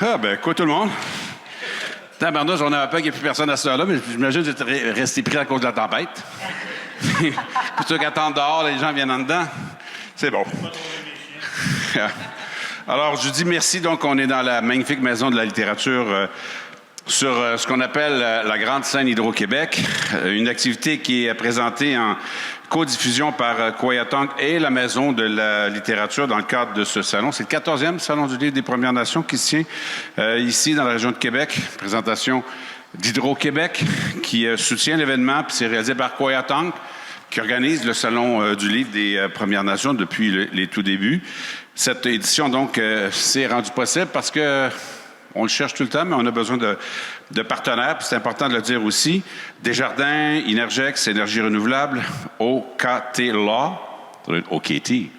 Ah, ben, quoi, tout le monde? Tabarnouche, on avait peur qu'il n'y ait plus personne à cette heure-là, mais j'imagine que j'étais resté pris à cause de la tempête. Plutôt qu'attendre dehors, les gens viennent en dedans. C'est bon. Alors, je dis merci. Donc, on est dans la magnifique maison de la littérature sur ce qu'on appelle la Grande Scène Hydro-Québec, une activité qui est présentée en codiffusion par Koyatong et la Maison de la littérature dans le cadre de ce salon. C'est le 14e Salon du livre des Premières Nations qui se tient ici dans la région de Québec. Présentation d'Hydro-Québec qui soutient l'événement, puis c'est réalisé par Koyatong qui organise le Salon du livre des Premières Nations depuis les tout débuts. Cette édition, donc, s'est rendue possible parce que on le cherche tout le temps, mais on a besoin de partenaires. Puis c'est important de le dire aussi. Desjardins, Inergex, Énergie renouvelable, OKT Law, OKT,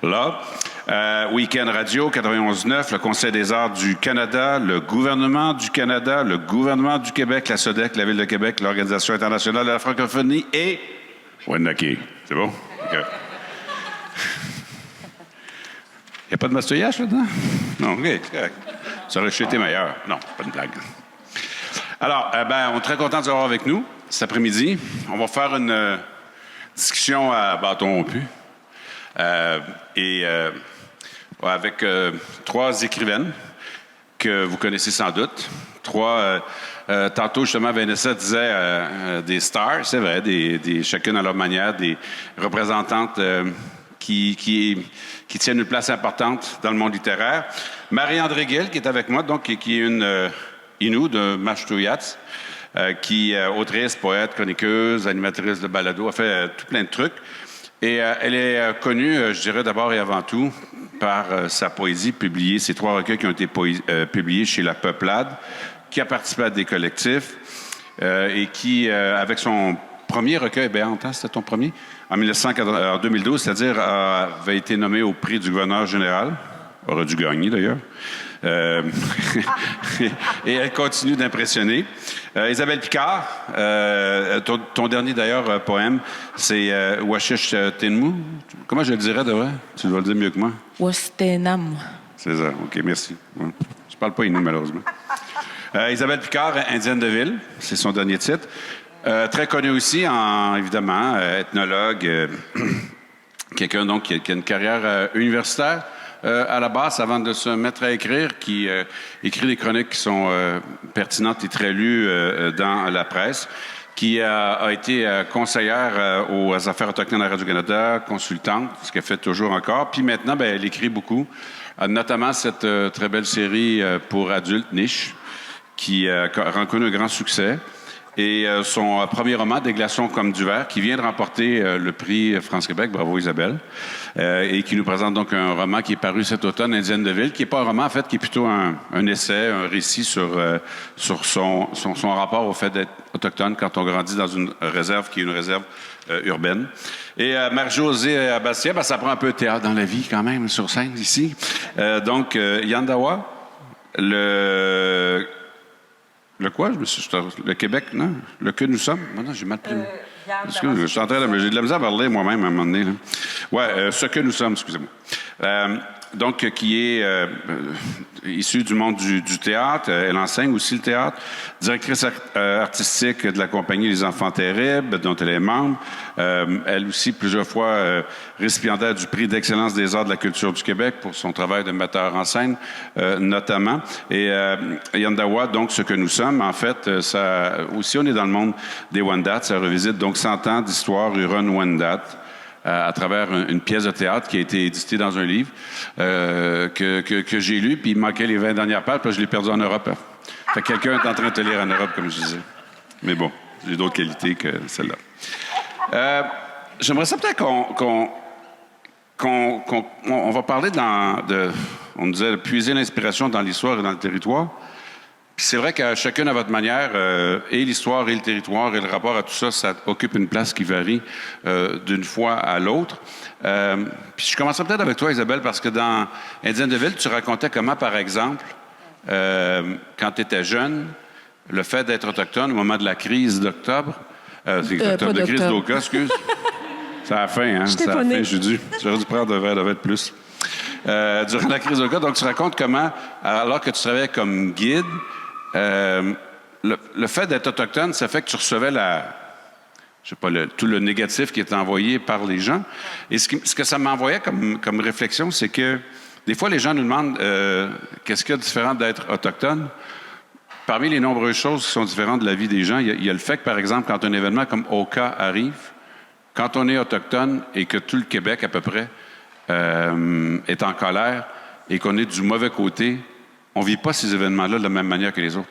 Law, Week-end Radio 91.9, le Conseil des arts du Canada, le gouvernement du Canada, le gouvernement du Québec, la SODEC, la Ville de Québec, l'Organisation internationale de la francophonie et Wendake. C'est bon? Okay. Il n'y a pas de mastouillage là-dedans? Non, OK, c'est correct. Ça aurait été meilleur. Non, pas de blague. Alors, on est très content de vous avoir avec nous cet après-midi. On va faire une discussion à bâton rompu. Avec trois écrivaines que vous connaissez sans doute. Tantôt, justement, Vanessa disait des stars, c'est vrai, chacune à leur manière, des représentantes qui tiennent une place importante dans le monde littéraire. Marie-André Gill, qui est avec moi, donc, qui est une Innu de Mashtuyats, qui est autrice, poète, chroniqueuse, animatrice de balado, a fait tout plein de trucs. Et elle est connue, je dirais d'abord et avant tout, par sa poésie publiée, ces trois recueils qui ont été publiés chez La Peuplade, qui a participé à des collectifs et qui, avec son premier recueil, c'était ton premier, en 2012, c'est-à-dire avait été nommé au prix du gouverneur général, aurait dû gagner d'ailleurs, et elle continue d'impressionner. Isabelle Picard, ton dernier d'ailleurs poème, c'est Washish Tenmu. Comment je le dirais de vrai? Tu dois le dire mieux que moi. Wastenam. C'est ça, OK, merci. Ouais. Je parle pas Innu, malheureusement. Isabelle Picard, Indienne de ville, c'est son dernier titre. Très connu aussi, évidemment, ethnologue, quelqu'un donc qui a une carrière universitaire à la base avant de se mettre à écrire, qui écrit des chroniques qui sont pertinentes et très lues dans la presse, qui a été conseillère aux affaires autochtones à Radio-Canada, consultante, ce qu'elle fait toujours encore. Puis maintenant, elle écrit beaucoup, notamment cette très belle série pour adultes, Niche, qui a rencontré un grand succès. Et son premier roman, Des glaçons comme du verre, qui vient de remporter le prix France-Québec, bravo Isabelle, et qui nous présente donc un roman qui est paru cet automne, Indienne de ville, qui n'est pas un roman, en fait, qui est plutôt un essai, un récit sur son rapport au fait d'être autochtone quand on grandit dans une réserve qui est une réserve urbaine. Et Marie-Josée Bastien, ça prend un peu de théâtre dans la vie quand même, sur scène ici. Donc, Yandawa, le quoi? Le Québec, non? Le que nous sommes? Non, j'ai mal pris. Excusez-moi, je suis en train de... J'ai de la misère à parler moi-même à un moment donné. Là. Ce que nous sommes, excusez-moi. Donc, qui est issue du monde du théâtre. Elle enseigne aussi le théâtre. Directrice artistique de la compagnie Les Enfants Terribles, dont elle est membre. Elle aussi, plusieurs fois, récipiendaire du prix d'excellence des arts de la culture du Québec pour son travail de metteur en scène, notamment. Et Yandawa, donc, ce que nous sommes, en fait, ça aussi, on est dans le monde des Wendat. Ça revisite donc 100 ans d'histoire Huron-Wendat. À travers une pièce de théâtre qui a été éditée dans un livre que j'ai lu, puis il me manquait les 20 dernières pages, puis je l'ai perdu en Europe. Fait que quelqu'un est en train de te lire en Europe, comme je disais. Mais bon, j'ai d'autres qualités que celle-là. J'aimerais ça peut-être qu'on va parler on nous disait de puiser l'inspiration dans l'histoire et dans le territoire. Puis c'est vrai qu'à chacune à votre manière, et l'histoire et le territoire et le rapport à tout ça, ça occupe une place qui varie d'une fois à l'autre. Puis je commencerai peut-être avec toi, Isabelle, parce que dans Indienne de ville, tu racontais comment, par exemple, quand tu étais jeune, le fait d'être autochtone au moment de la crise d'octobre, de crise d'Oka, excuse. Ça a faim, hein? Ça a faim, j'ai dû. J'aurais dû prendre un verre de vin de plus. durant la crise d'Oka. Donc, tu racontes comment, alors que tu travaillais comme guide, le fait d'être autochtone, ça fait que tu recevais tout le négatif qui était envoyé par les gens. Et ce que ça m'envoyait comme réflexion, c'est que des fois, les gens nous demandent qu'est-ce qu'il y a de différent d'être autochtone. Parmi les nombreuses choses qui sont différentes de la vie des gens, il y a le fait que, par exemple, quand un événement comme Oka arrive, quand on est autochtone et que tout le Québec, à peu près, est en colère et qu'on est du mauvais côté, on ne vit pas ces événements-là de la même manière que les autres.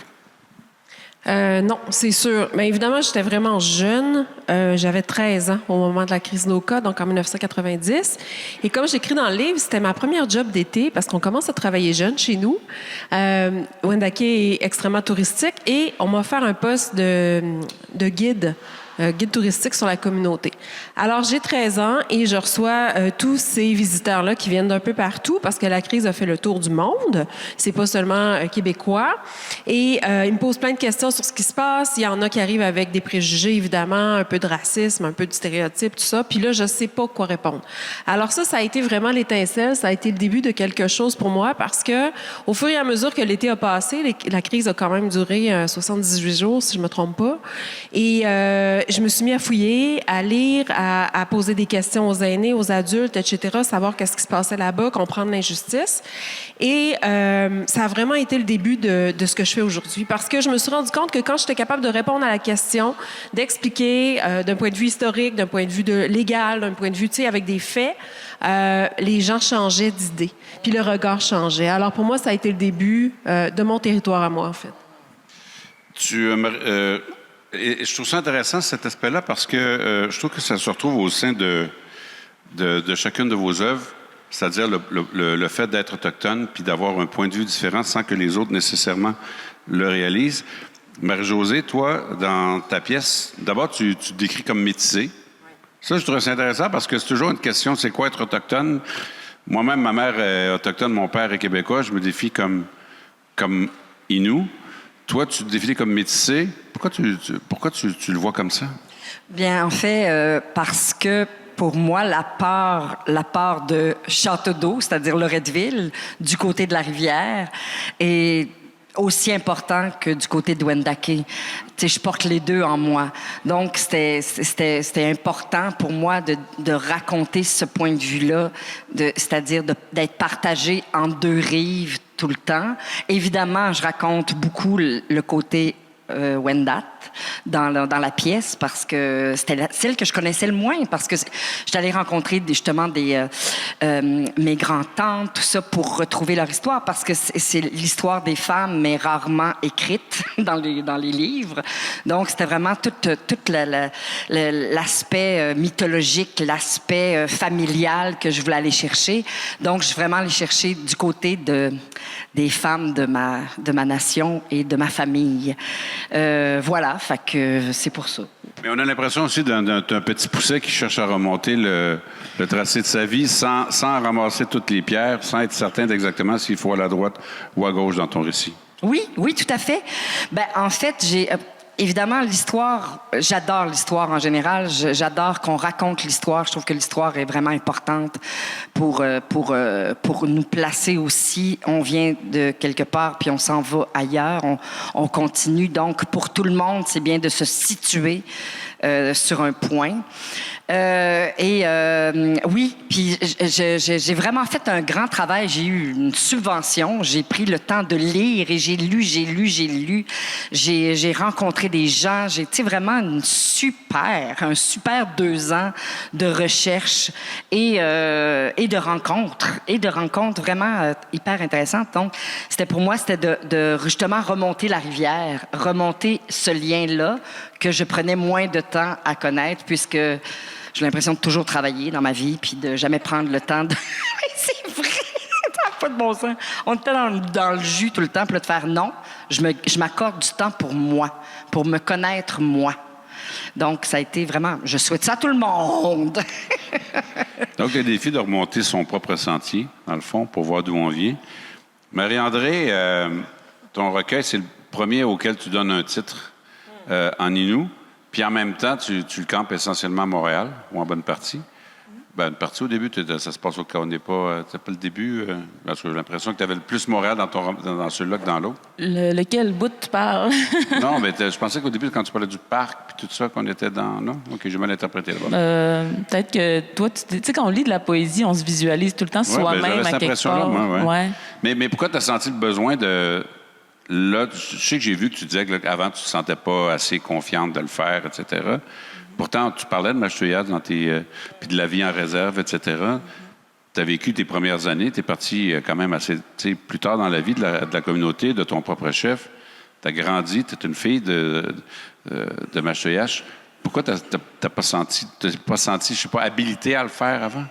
Non, c'est sûr. Mais évidemment, j'étais vraiment jeune. J'avais 13 ans au moment de la crise d'Oka, donc en 1990. Et comme j'écris dans le livre, c'était ma première job d'été parce qu'on commence à travailler jeune chez nous. Wendake est extrêmement touristique et on m'a offert un poste de guide touristique sur la communauté. Alors, j'ai 13 ans et je reçois tous ces visiteurs-là qui viennent d'un peu partout parce que la crise a fait le tour du monde. C'est pas seulement québécois. Et ils me posent plein de questions sur ce qui se passe. Il y en a qui arrivent avec des préjugés, évidemment, un peu de racisme, un peu de stéréotypes, tout ça. Puis là, je sais pas quoi répondre. Alors ça a été vraiment l'étincelle. Ça a été le début de quelque chose pour moi parce que au fur et à mesure que l'été a passé, la crise a quand même duré 78 jours, si je me trompe pas. Et je me suis mis à fouiller, à lire, à poser des questions aux aînés, aux adultes, etc., savoir qu'est-ce qui se passait là-bas, comprendre l'injustice. Et ça a vraiment été le début de ce que je fais aujourd'hui. Parce que je me suis rendu compte que quand j'étais capable de répondre à la question, d'expliquer d'un point de vue historique, d'un point de vue légal, d'un point de vue, tu sais, avec des faits, les gens changeaient d'idée. Puis le regard changeait. Alors pour moi, ça a été le début de mon territoire à moi, en fait. Et je trouve ça intéressant, cet aspect-là, parce que je trouve que ça se retrouve au sein de chacune de vos œuvres, c'est-à-dire le fait d'être autochtone puis d'avoir un point de vue différent sans que les autres nécessairement le réalisent. Marie-Josée, toi, dans ta pièce, d'abord, tu te décris comme métissée. Ça, je trouve ça intéressant parce que c'est toujours une question, c'est quoi être autochtone? Moi-même, ma mère est autochtone, mon père est québécois, je me défie comme Innu. Toi, tu te définis comme métissé. Pourquoi tu le vois comme ça? Bien, en fait, parce que pour moi, la part de Château-d'Eau, c'est-à-dire Loretteville, du côté de la rivière, est aussi important que du côté de Wendake. Tu sais, je porte les deux en moi. Donc, c'était important pour moi de raconter ce point de vue-là, c'est-à-dire d'être partagé en deux rives tout le temps. Évidemment, je raconte beaucoup le côté Wendat dans la pièce parce que c'était celle que je connaissais le moins parce que j'étais allée rencontrer justement mes grands-tantes, tout ça, pour retrouver leur histoire parce que c'est l'histoire des femmes, mais rarement écrite dans les livres. Donc, c'était vraiment tout l'aspect mythologique, l'aspect familial que je voulais aller chercher. Donc, je suis vraiment allée chercher du côté des femmes de ma nation et de ma famille. Voilà, fait que c'est pour ça. Mais on a l'impression aussi d'un petit pousset qui cherche à remonter le tracé de sa vie sans ramasser toutes les pierres, sans être certain d'exactement s'il faut à la droite ou à gauche dans ton récit. Oui, tout à fait. Ben, en fait, évidemment, l'histoire, j'adore l'histoire en général. J'adore qu'on raconte l'histoire. Je trouve que l'histoire est vraiment importante pour nous placer aussi. On vient de quelque part, puis on s'en va ailleurs. On continue. Donc, pour tout le monde, c'est bien de se situer sur un point. Oui, puis j'ai vraiment fait un grand travail. J'ai eu une subvention. J'ai pris le temps de lire et j'ai lu. J'ai rencontré des gens. J'ai, tu sais, vraiment un super 2 ans de recherche et de rencontres vraiment hyper intéressantes. Donc, pour moi, c'était de justement remonter la rivière, remonter ce lien-là que je prenais moins de temps à connaître puisque j'ai l'impression de toujours travailler dans ma vie puis de jamais prendre le temps de... C'est vrai! Ça n'a pas de bon sens. On était dans le jus tout le temps, puis là, de faire non. Je m'accorde du temps pour moi, pour me connaître moi. Donc, ça a été vraiment... Je souhaite ça à tout le monde! Donc, le défi de remonter son propre sentier, dans le fond, pour voir d'où on vient. Marie-André, ton recueil, c'est le premier auquel tu donnes un titre en Innu. Puis en même temps, tu le campes essentiellement à Montréal, ou en bonne partie. Ben, une partie au début, ça se passe au cas, on n'est pas. C'était pas le début. Parce que j'ai l'impression que tu avais le plus moral dans celui-là que dans l'autre. Lequel bout tu parles? Non, mais je pensais qu'au début, quand tu parlais du parc puis tout ça, qu'on était dans. Non? OK, j'ai mal interprété là-bas. Peut-être que toi, tu sais, quand on lit de la poésie, on se visualise tout le temps soi-même à quelque part. Moi, ouais. Mais pourquoi tu as senti le besoin de. Là, je sais que j'ai vu que tu disais qu'avant, tu ne te sentais pas assez confiante de le faire, etc. Pourtant, tu parlais de Mastouillas puis de la vie en réserve, etc. Tu as vécu tes premières années, tu es parti quand même assez plus tard dans la vie de la communauté, de ton propre chef. Tu as grandi, tu es une fille de Mastouillas. Pourquoi tu n'as pas senti, je sais pas, habilité à le faire avant?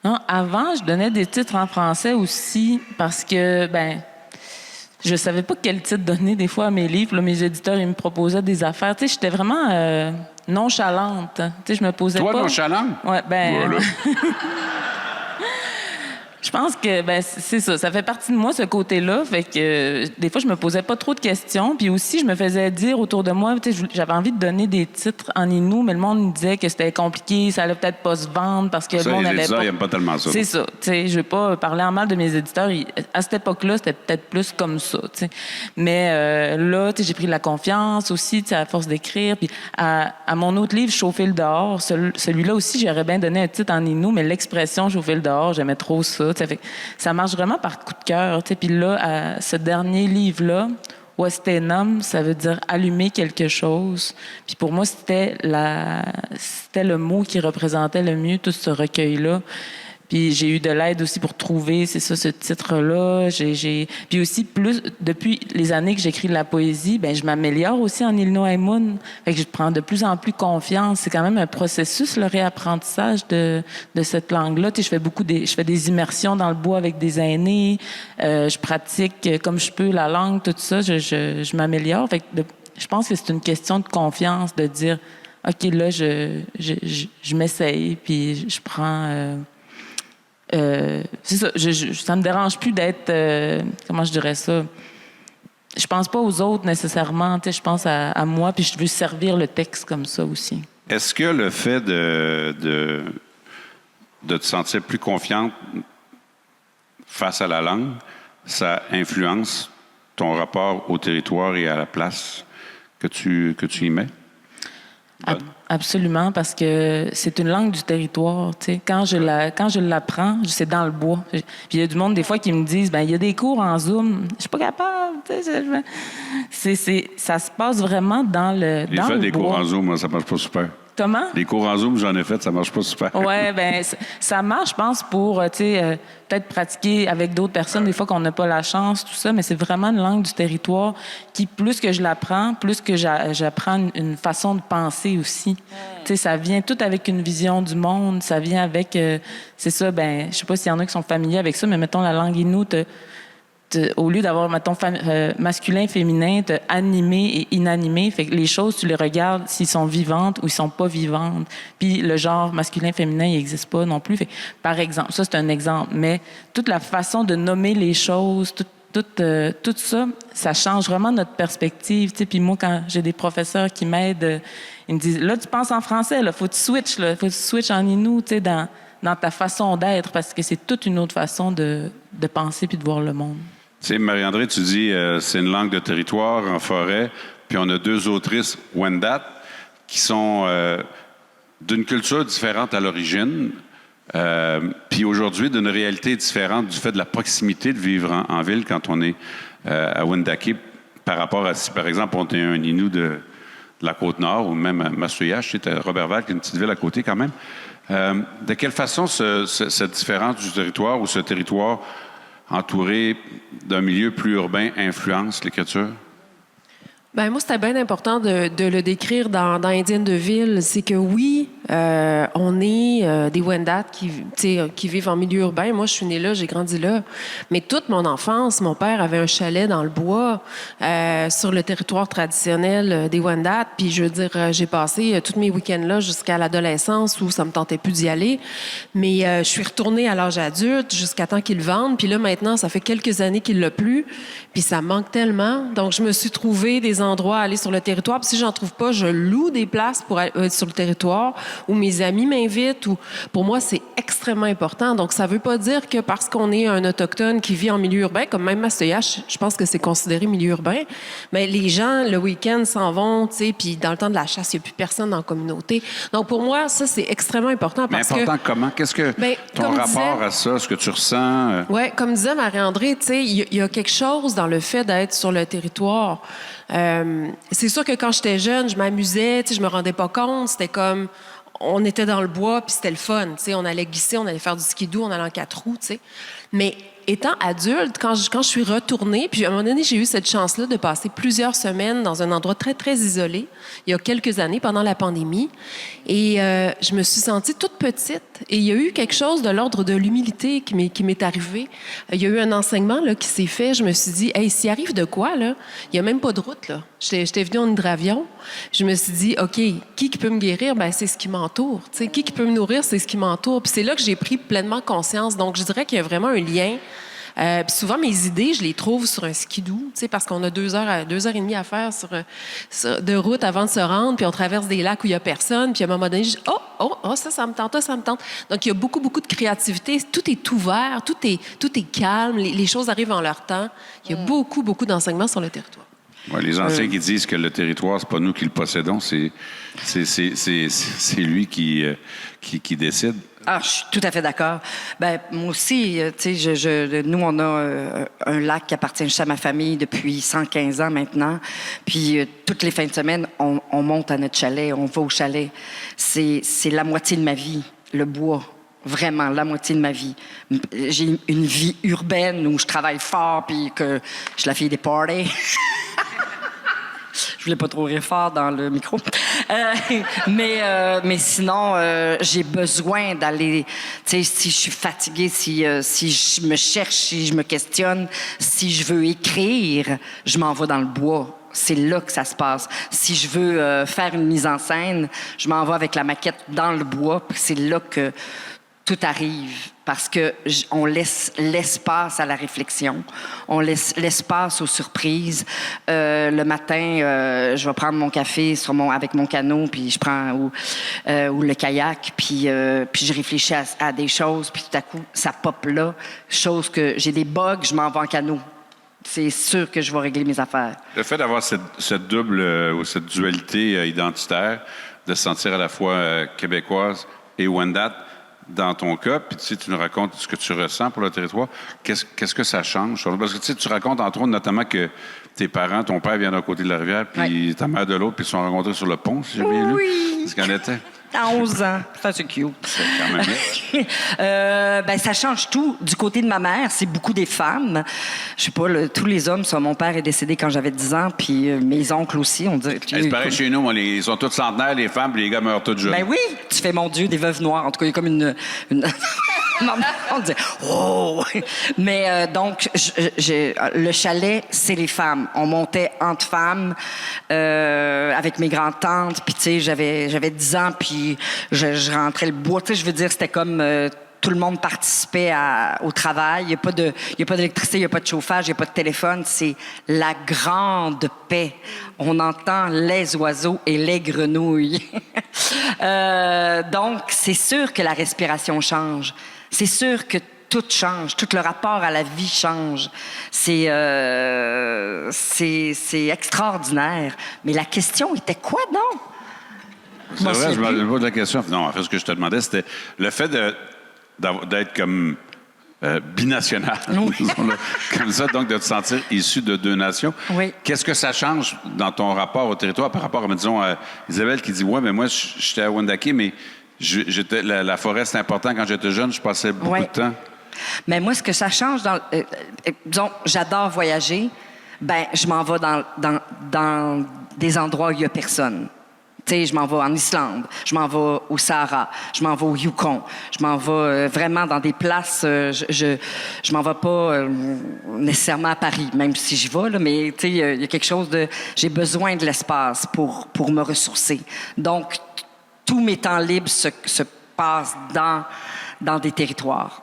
Non, avant, je donnais des titres en français aussi parce que, je savais pas quel titre donner des fois à mes livres. Là, mes éditeurs, ils me proposaient des affaires. Tu sais, j'étais vraiment nonchalante. Tu sais, je me posais pas... Toi, nonchalante? Ouais, Voilà. Je pense que c'est ça. Ça fait partie de moi, ce côté-là. Fait que des fois, je me posais pas trop de questions. Puis aussi, je me faisais dire autour de moi, tu sais, j'avais envie de donner des titres en Innu, mais le monde me disait que c'était compliqué, ça allait peut-être pas se vendre parce que le monde avait pas... ils n'aiment pas tellement ça. C'est ça. Tu sais, je vais pas parler en mal de mes éditeurs. À cette époque-là, c'était peut-être plus comme ça. Tu sais. Mais là, tu sais, j'ai pris de la confiance aussi, tu sais, à force d'écrire. Puis à mon autre livre, Chauffer le dehors, celui-là aussi, j'aurais bien donné un titre en Innu, mais l'expression Chauffer le dehors, j'aimais trop ça. Ça marche vraiment par coup de cœur. Puis là, ce dernier livre-là, Wastenum, ça veut dire allumer quelque chose. Puis pour moi, c'était le mot qui représentait le mieux tout ce recueil-là. Puis j'ai eu de l'aide aussi pour trouver, c'est ça, ce titre-là. Puis aussi, depuis les années que j'écris de la poésie, je m'améliore aussi en Illinois Moon. Fait que je prends de plus en plus confiance. C'est quand même un processus, le réapprentissage de cette langue-là. Tu sais, je fais des immersions dans le bois avec des aînés. Je pratique comme je peux la langue, tout ça. Je m'améliore. Fait que je pense que c'est une question de confiance, de dire, OK, là, je m'essaye, puis je prends... c'est ça, ça me dérange plus d'être... comment je dirais ça? Je pense pas aux autres nécessairement, tu sais, je pense à moi, puis je veux servir le texte comme ça aussi. Est-ce que le fait de te sentir plus confiante face à la langue, ça influence ton rapport au territoire et à la place que tu y mets? Absolument, parce que c'est une langue du territoire. Tu sais. Quand je l'apprends, c'est dans le bois. Puis il y a du monde, des fois, qui me disent, il y a des cours en Zoom. Je suis pas capable. Tu sais, ça se passe vraiment dans le bois. J'ai fait des cours en Zoom, ça marche pas super. Comment? Les cours en Zoom, j'en ai fait, ça marche pas super. Oui, ça marche, je pense, pour, peut-être pratiquer avec d'autres personnes, des fois qu'on n'a pas la chance, tout ça, mais c'est vraiment une langue du territoire qui, plus que je l'apprends, plus que j'apprends une façon de penser aussi. Tu sais, ça vient tout avec une vision du monde, ça vient avec, c'est ça, je sais pas s'il y en a qui sont familiers avec ça, mais mettons la langue Innu, au lieu d'avoir, mettons, masculin, féminin, animé et inanimé, fait que les choses, tu les regardes s'ils sont vivantes ou ils sont pas vivantes. Puis le genre masculin, féminin, il n'existe pas non plus. Fait, par exemple, ça, c'est un exemple, mais toute la façon de nommer les choses, tout ça, ça change vraiment notre perspective. Tu sais. Puis moi, quand j'ai des professeurs qui m'aident, ils me disent, là, tu penses en français, là, faut que tu switches en Innu, tu sais, dans ta façon d'être, parce que c'est toute une autre façon de penser puis de voir le monde. Tu sais, Marie-André, tu dis c'est une langue de territoire en forêt, puis on a deux autrices, Wendat, qui sont d'une culture différente à l'origine, puis aujourd'hui d'une réalité différente du fait de la proximité de vivre en ville quand on est à Wendake par rapport à si, par exemple, on est un Innu de la Côte-Nord ou même à Mastouillas, c'était Roberval, qui est une petite ville à côté quand même. De quelle façon cette différence du territoire ou ce territoire entouré d'un milieu plus urbain influence l'écriture? Moi, c'était bien important de le décrire dans Indienne de ville. C'est que oui, on est des Wendat qui vivent en milieu urbain. Moi, je suis née là, j'ai grandi là. Mais toute mon enfance, mon père avait un chalet dans le bois sur le territoire traditionnel des Wendat. Puis, je veux dire, j'ai passé tous mes week-ends là jusqu'à l'adolescence où ça me tentait plus d'y aller. Mais je suis retournée à l'âge adulte jusqu'à temps qu'ils le vendent. Puis là, maintenant, ça fait quelques années qu'il l'a plus. Puis ça me manque tellement. Donc, je me suis trouvée des endroits à aller sur le territoire. Puis si j'en trouve pas, je loue des places pour aller sur le territoire ou mes amis m'invitent. Ou pour moi, c'est extrêmement important. Donc, ça ne veut pas dire que parce qu'on est un Autochtone qui vit en milieu urbain, comme même Mastoyage, je pense que c'est considéré milieu urbain, mais les gens, le week-end, s'en vont, tu sais, puis dans le temps de la chasse, il n'y a plus personne dans la communauté. Donc, pour moi, ça, c'est extrêmement important parce mais important comment? Qu'est-ce que ton rapport à ça, ce que tu ressens? Oui, comme disait Marie-André, tu sais, il y a quelque chose dans le fait d'être sur le territoire. C'est sûr que quand j'étais jeune, je m'amusais, tu sais, je me rendais pas compte. C'était comme, on était dans le bois, puis c'était le fun. Tu sais, on allait glisser, on allait faire du skidoo, on allait en 4 roues, tu sais. Mais étant adulte, quand je suis retournée, puis à un moment donné, j'ai eu cette chance-là de passer plusieurs semaines dans un endroit très, très isolé, il y a quelques années, pendant la pandémie. Et je me suis sentie toute petite. Et il y a eu quelque chose de l'ordre de l'humilité qui m'est arrivé. Il y a eu un enseignement là, qui s'est fait. Je me suis dit, hey, s'il arrive de quoi, là, il n'y a même pas de route. Là. J'étais venue en hydravion. Je me suis dit, OK, qui peut me guérir? Ben, c'est ce qui m'entoure. T'sais, qui peut me nourrir? C'est ce qui m'entoure. Puis c'est là que j'ai pris pleinement conscience. Donc, je dirais qu'il y a vraiment un lien. Puis souvent, mes idées, je les trouve sur un skidoo, parce qu'on a 2 heures et demie à faire de route avant de se rendre, puis on traverse des lacs où il n'y a personne, puis à un moment donné, je dis « Oh, ça me tente, ça me tente. » Donc, il y a beaucoup, beaucoup de créativité. Tout est ouvert, tout est calme, les choses arrivent en leur temps. Il y a beaucoup, beaucoup d'enseignements sur le territoire. Ouais, les anciens qui disent que le territoire, c'est pas nous qui le possédons, c'est lui qui décide. Ah, je suis tout à fait d'accord. Ben moi aussi, tu sais, nous, on a un lac qui appartient juste à ma famille depuis 115 ans maintenant. Puis toutes les fins de semaine, on monte à notre chalet, on va au chalet. C'est la moitié de ma vie, le bois. Vraiment, la moitié de ma vie. J'ai une vie urbaine où je travaille fort puis que je suis la fille des parties. Je voulais pas trop rire fort dans le micro. Mais sinon, j'ai besoin d'aller... Tu sais, si je suis fatiguée, si je me cherche, si je me questionne, si je veux écrire, je m'en vais dans le bois. C'est là que ça se passe. Si je veux faire une mise en scène, je m'en vais avec la maquette dans le bois, puis c'est là que tout arrive. Parce que on laisse l'espace à la réflexion, on laisse l'espace aux surprises. Le matin, je vais prendre mon café avec mon canot, puis je prends ou le kayak, puis je réfléchis à des choses, puis tout à coup ça pop là, chose que j'ai des bugs, je m'en vais en canot. C'est sûr que je vais régler mes affaires. Le fait d'avoir cette double ou cette dualité identitaire, de se sentir à la fois québécoise et Wendat, dans ton cas, puis tu nous racontes ce que tu ressens pour le territoire, qu'est-ce que ça change? Parce que tu racontes entre autres notamment que tes parents, ton père vient d'un côté de la rivière, puis ta mère de l'autre, puis ils se sont rencontrés sur le pont, si j'ai bien lu. Oui! C'est ce qu'en était. À 11 ans. Ça, c'est cute. C'est quand même bien. Ben, ça change tout. Du côté de ma mère, c'est beaucoup des femmes. Je sais pas, tous les hommes, ça. Mon père est décédé quand j'avais 10 ans, puis mes oncles aussi. On dirait. C'est pareil chez nous, ils sont tous centenaires, les femmes, puis les gars meurent tous jeunes. Ben oui, tu fais, mon Dieu, des veuves noires. En tout cas, il y a comme une... on dit, oh! Mais donc, le chalet, c'est les femmes. On montait entre femmes avec mes grandes-tantes. Puis, tu sais, j'avais 10 ans, puis je rentrais le bois. Tu sais, je veux dire, c'était comme... tout le monde participait au travail. Il n'y a pas d'électricité, il n'y a pas de chauffage, il n'y a pas de téléphone. C'est la grande paix. On entend les oiseaux et les grenouilles. Donc, c'est sûr que la respiration change. C'est sûr que tout change, tout le rapport à la vie change. C'est extraordinaire. Mais la question était quoi, donc? C'est vrai, je me pose la question. Non, en fait, ce que je te demandais, c'était le fait d'être comme binational, Oui. comme ça, donc de te sentir issu de 2 nations. Oui. Qu'est-ce que ça change dans ton rapport au territoire par rapport à, disons, Isabelle qui dit, ouais, mais moi, j'étais à Wendake, mais la forêt, c'est important. Quand j'étais jeune, je passais beaucoup de temps. Mais moi, ce que ça change, disons, j'adore voyager, ben je m'en vais dans des endroits où il n'y a personne. Tu sais, je m'en vais en Islande, je m'en vais au Sahara, je m'en vais au Yukon, je m'en vais vraiment dans des places, je m'en vais pas nécessairement à Paris, même si j'y vais, là, mais tu sais, il y a quelque chose de... J'ai besoin de l'espace pour me ressourcer. Donc, tous mes temps libres se passent dans des territoires.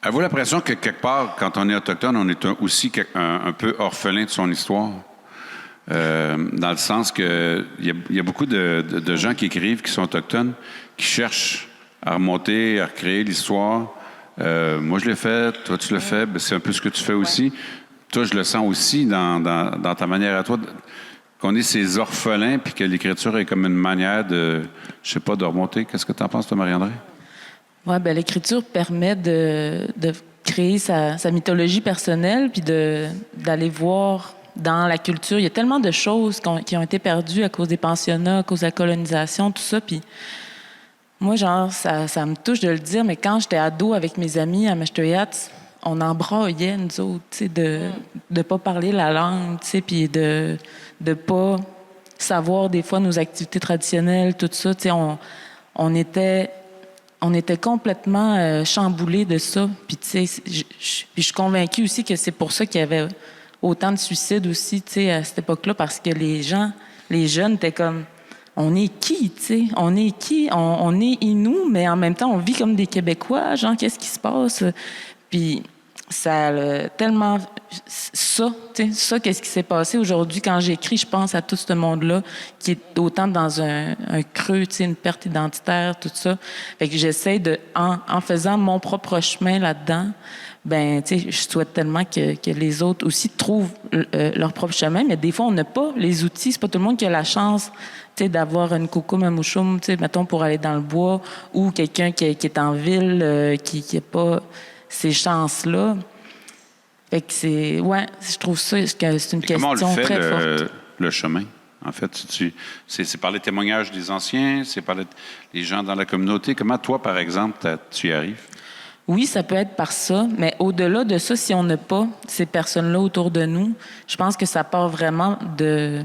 Avez-vous l'impression que, quelque part, quand on est autochtone, on est aussi un peu orphelin de son histoire? dans le sens que il y a beaucoup de gens qui écrivent, qui sont autochtones, qui cherchent à remonter, à recréer l'histoire. Moi, je l'ai fait, toi, tu le fais, ben, c'est un peu ce que tu fais aussi. Toi, je le sens aussi dans ta manière à toi, qu'on est ces orphelins, puis que l'écriture est comme une manière de, je sais pas, de remonter. Qu'est-ce que tu en penses, toi, Marie-André? Oui, ben l'écriture permet de créer sa mythologie personnelle, puis d'aller voir dans la culture. Il y a tellement de choses qui ont été perdues à cause des pensionnats, à cause de la colonisation, tout ça, puis moi, genre, ça me touche de le dire, mais quand j'étais ado avec mes amis à Meshtoyat, on embraillait, nous autres, tu sais, de pas parler la langue, tu sais, puis de pas savoir des fois nos activités traditionnelles, tout ça, tu sais, on était complètement chamboulés de ça. Puis, tu sais, je suis convaincue aussi que c'est pour ça qu'il y avait autant de suicides aussi, tu sais, à cette époque-là, parce que les jeunes étaient comme... On est qui, tu sais? On est qui? On est Inuits, mais en même temps, on vit comme des Québécois. Genre, qu'est-ce qui se passe? Puis, ça a tellement... Ça, tu sais, ça, qu'est-ce qui s'est passé aujourd'hui? Quand j'écris, je pense à tout ce monde-là qui est autant dans un creux, tu sais, une perte identitaire, tout ça. Fait que j'essaie de... En faisant mon propre chemin là-dedans, ben, tu sais, je souhaite tellement que les autres aussi trouvent leur propre chemin, mais des fois, on n'a pas les outils. C'est pas tout le monde qui a la chance, tu sais, d'avoir une coucou mamouchoum, tu sais, mettons, pour aller dans le bois, ou quelqu'un qui est en ville, qui n'a pas ces chances-là. Fait que c'est... Ouais, je trouve ça que c'est une question très forte. Comment on le fait, le chemin? En fait, c'est par les témoignages des anciens, c'est par les gens dans la communauté. Comment, toi, par exemple, tu y arrives? Oui, ça peut être par ça, mais au-delà de ça, si on n'a pas ces personnes-là autour de nous, je pense que ça part vraiment de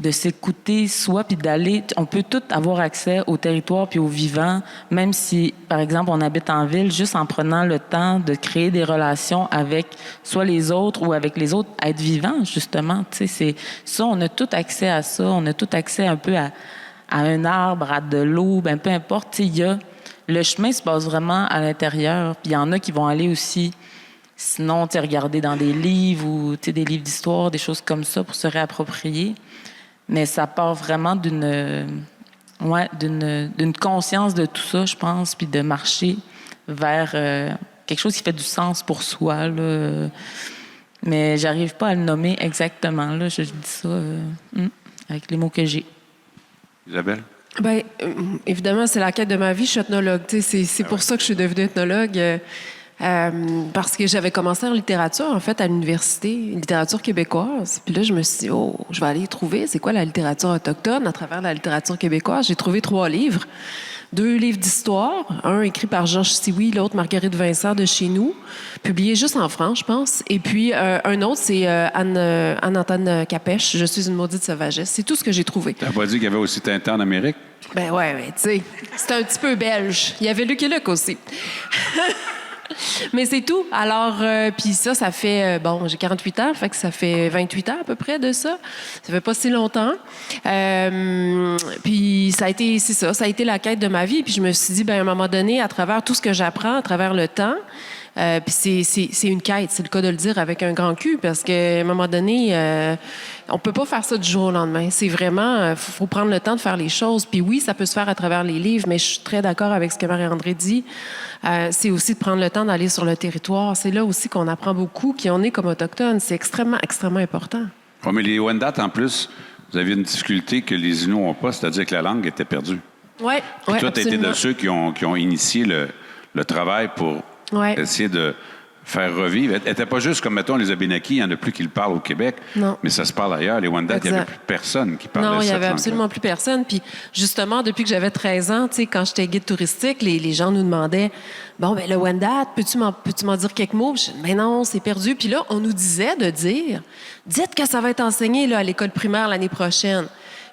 s'écouter soi, puis d'aller... On peut tout avoir accès au territoire puis au vivant, même si, par exemple, on habite en ville, juste en prenant le temps de créer des relations avec soit les autres ou avec les autres, être vivant, justement. Tu sais, c'est ça, on a tout accès à ça, on a tout accès un peu à un arbre, à de l'eau, ben peu importe, tu sais, il y a... Le chemin se passe vraiment à l'intérieur. Puis il y en a qui vont aller aussi, sinon, tu sais, regarder dans des livres ou, tu sais, des livres d'histoire, des choses comme ça pour se réapproprier. Mais ça part vraiment d'une conscience de tout ça, je pense, puis de marcher vers quelque chose qui fait du sens pour soi, là. Mais j'arrive pas à le nommer exactement, là. Je dis ça avec les mots que j'ai. Isabelle? Bien, évidemment, c'est la quête de ma vie. Je suis ethnologue. C'est pour ça que je suis devenue ethnologue. Parce que j'avais commencé en littérature, en fait, à l'université, littérature québécoise. Puis là, je me suis dit, je vais aller trouver c'est quoi la littérature autochtone à travers la littérature québécoise. J'ai trouvé 3 livres. 2 livres d'histoire, un écrit par Georges Sioui, l'autre Marguerite Vincent de chez nous, publié juste en France, je pense. Et puis un autre, c'est Anne-Antone Capèche, Je suis une maudite sauvagesse. C'est tout ce que j'ai trouvé. T'as pas dit qu'il y avait aussi Tintin en Amérique? Ben ouais, tu sais, c'était un petit peu belge. Il y avait Lucky Luke aussi. Mais c'est tout. Alors, puis ça fait... j'ai 48 ans, fait que ça fait 28 ans à peu près de ça. Ça fait pas si longtemps. Puis ça a été la quête de ma vie. Puis je me suis dit, à un moment donné, à travers tout ce que j'apprends, à travers le temps, puis c'est une quête, c'est le cas de le dire avec un grand Q, parce qu'à un moment donné, on peut pas faire ça du jour au lendemain. C'est vraiment, faut prendre le temps de faire les choses. Puis oui, ça peut se faire à travers les livres, mais je suis très d'accord avec ce que Marie-André dit. C'est aussi de prendre le temps d'aller sur le territoire. C'est là aussi qu'on apprend beaucoup, qui on est comme autochtones. C'est extrêmement, extrêmement important. Oui, mais les Wendat, en plus, vous avez une difficulté que les Inuits n'ont pas, c'est-à-dire que la langue était perdue. Oui, toi, tu as été de ceux qui ont initié le travail pour essayer de faire revivre. Elle n'était pas juste comme, mettons, les Abénakis, il n'y en a plus qui le parlent au Québec, mais ça se parle ailleurs. Les Wendat, il n'y avait plus personne qui parlait cette langue. Non, il n'y avait absolument plus personne. Puis justement, depuis que j'avais 13 ans, tu sais, quand j'étais guide touristique, les gens nous demandaient, le Wendat, peux-tu m'en dire quelques mots? Je disais, mais non, c'est perdu. Puis là, on nous disait de dire, dites que ça va être enseigné là, à l'école primaire l'année prochaine.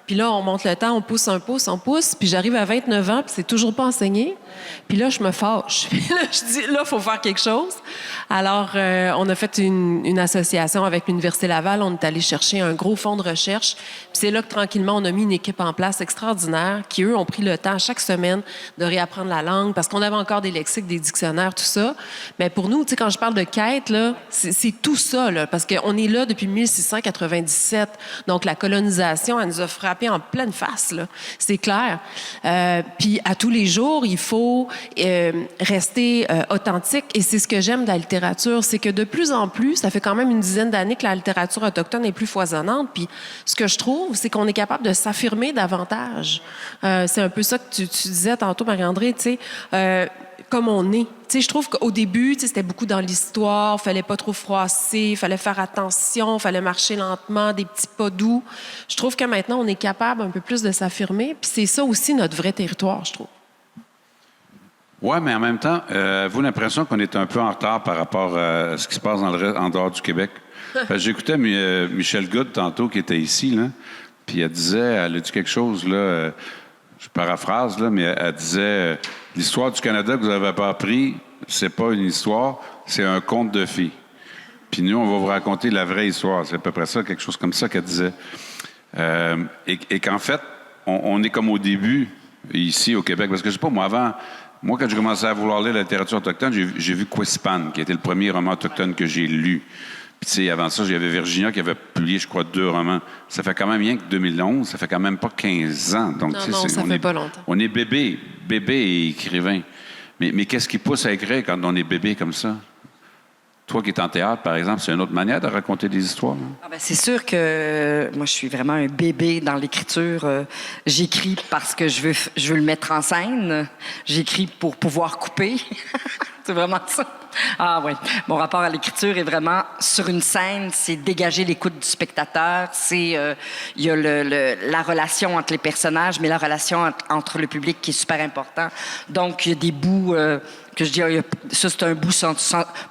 Puis là, on monte le temps, on pousse, puis j'arrive à 29 ans, puis c'est toujours pas enseigné. Puis là, je me fâche. Puis là, je dis, là, il faut faire quelque chose. Alors, on a fait une association avec l'Université Laval. On est allé chercher un gros fonds de recherche. Puis c'est là que, tranquillement, on a mis une équipe en place extraordinaire qui, eux, ont pris le temps chaque semaine de réapprendre la langue parce qu'on avait encore des lexiques, des dictionnaires, tout ça. Mais pour nous, tu sais, quand je parle de quête, là, c'est tout ça, là, parce qu'on est là depuis 1697. Donc, la colonisation, elle nous a frappé en pleine face, là. C'est clair. Puis, à tous les jours, il faut rester authentique. Et c'est ce que j'aime de la littérature, c'est que de plus en plus, ça fait quand même une dizaine d'années que la littérature autochtone est plus foisonnante. Puis, ce que je trouve, c'est qu'on est capable de s'affirmer davantage. C'est un peu ça que tu disais tantôt, Marie-André, tu sais, comme on est. Tu sais, je trouve qu'au début, tu sais, c'était beaucoup dans l'histoire, fallait pas trop froisser, fallait faire attention, fallait marcher lentement, des petits pas doux. Je trouve que maintenant, on est capable un peu plus de s'affirmer, puis c'est ça aussi notre vrai territoire, je trouve. Oui, mais en même temps, avez-vous l'impression qu'on est un peu en retard par rapport à ce qui se passe en dehors du Québec? J'écoutais Michel Good tantôt, qui était ici, là, puis elle a dit quelque chose, là, je paraphrase, là, mais elle disait l'histoire du Canada que vous n'avez pas appris, c'est pas une histoire, c'est un conte de fées. Puis nous, on va vous raconter la vraie histoire. C'est à peu près ça, quelque chose comme ça qu'elle disait. Et qu'en fait, on est comme au début, ici au Québec, parce que je sais pas, moi, quand j'ai commencé à vouloir lire la littérature autochtone, j'ai vu Quispan, qui était le premier roman autochtone que j'ai lu. Puis, tu sais, avant ça, j'avais Virginia qui avait publié, je crois, 2 romans. Ça fait quand même rien que 2011, ça fait quand même pas 15 ans. Donc, non, ça fait pas longtemps. On est bébé et écrivain. Mais qu'est-ce qui pousse à écrire quand on est bébé comme ça? Toi qui es en théâtre, par exemple, c'est une autre manière de raconter des histoires. Ah ben, c'est sûr que moi, je suis vraiment un bébé dans l'écriture. J'écris parce que je veux le mettre en scène. J'écris pour pouvoir couper. C'est vraiment ça. Ah oui. Mon rapport à l'écriture est vraiment sur une scène, c'est dégager l'écoute du spectateur. C'est il y a la relation entre les personnages, mais la relation entre le public qui est super important. Donc il y a des bouts que je dis, ça c'est un bout sans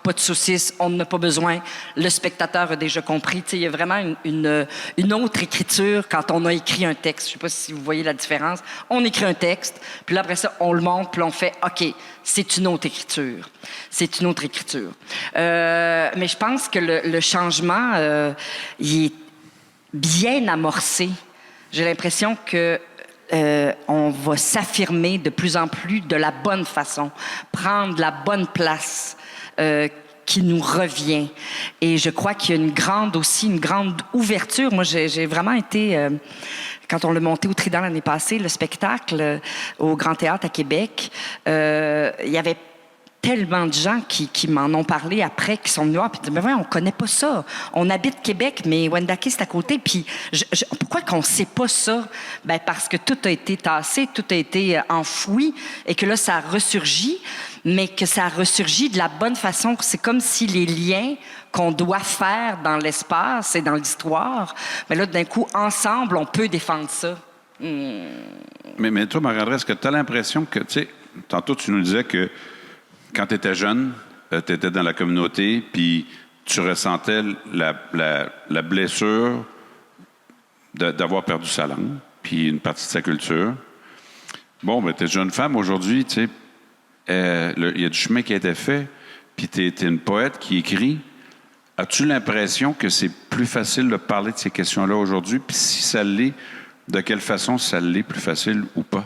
pas de saucisse, on n'en a pas besoin. Le spectateur a déjà compris. Tu sais, il y a vraiment une autre écriture quand on a écrit un texte. Je sais pas si vous voyez la différence. On écrit un texte, puis là après ça, on le monte, puis on fait, OK, c'est une autre écriture. C'est une autre écriture. Mais je pense que le changement, il est bien amorcé. J'ai l'impression que on va s'affirmer de plus en plus de la bonne façon, prendre la bonne place qui nous revient. Et je crois qu'il y a une grande ouverture. Moi, j'ai vraiment été... quand on l'a monté au Trident l'année passée, le spectacle au Grand Théâtre à Québec, il y avait tellement de gens qui m'en ont parlé après, qui sont venus voir, puis disent, mais ouais, on connaît pas ça. On habite Québec, mais Wendake, c'est à côté. Puis pourquoi qu'on sait pas ça? Ben parce que tout a été tassé, tout a été enfoui, et que là, ça ressurgit, mais que ça ressurgit de la bonne façon. C'est comme si les liens qu'on doit faire dans l'espace et dans l'histoire, ben là, d'un coup, ensemble, on peut défendre ça. Mais toi, Marie-André, est-ce que tu as l'impression que, tu sais, tantôt, tu nous disais que quand tu étais jeune, tu étais dans la communauté, puis tu ressentais la blessure d'avoir perdu sa langue, puis une partie de sa culture. Bon, ben, tu es jeune femme aujourd'hui, tu sais, il y a du chemin qui a été fait, puis tu es une poète qui écrit. As-tu l'impression que c'est plus facile de parler de ces questions-là aujourd'hui? Puis si ça l'est, de quelle façon ça l'est plus facile ou pas?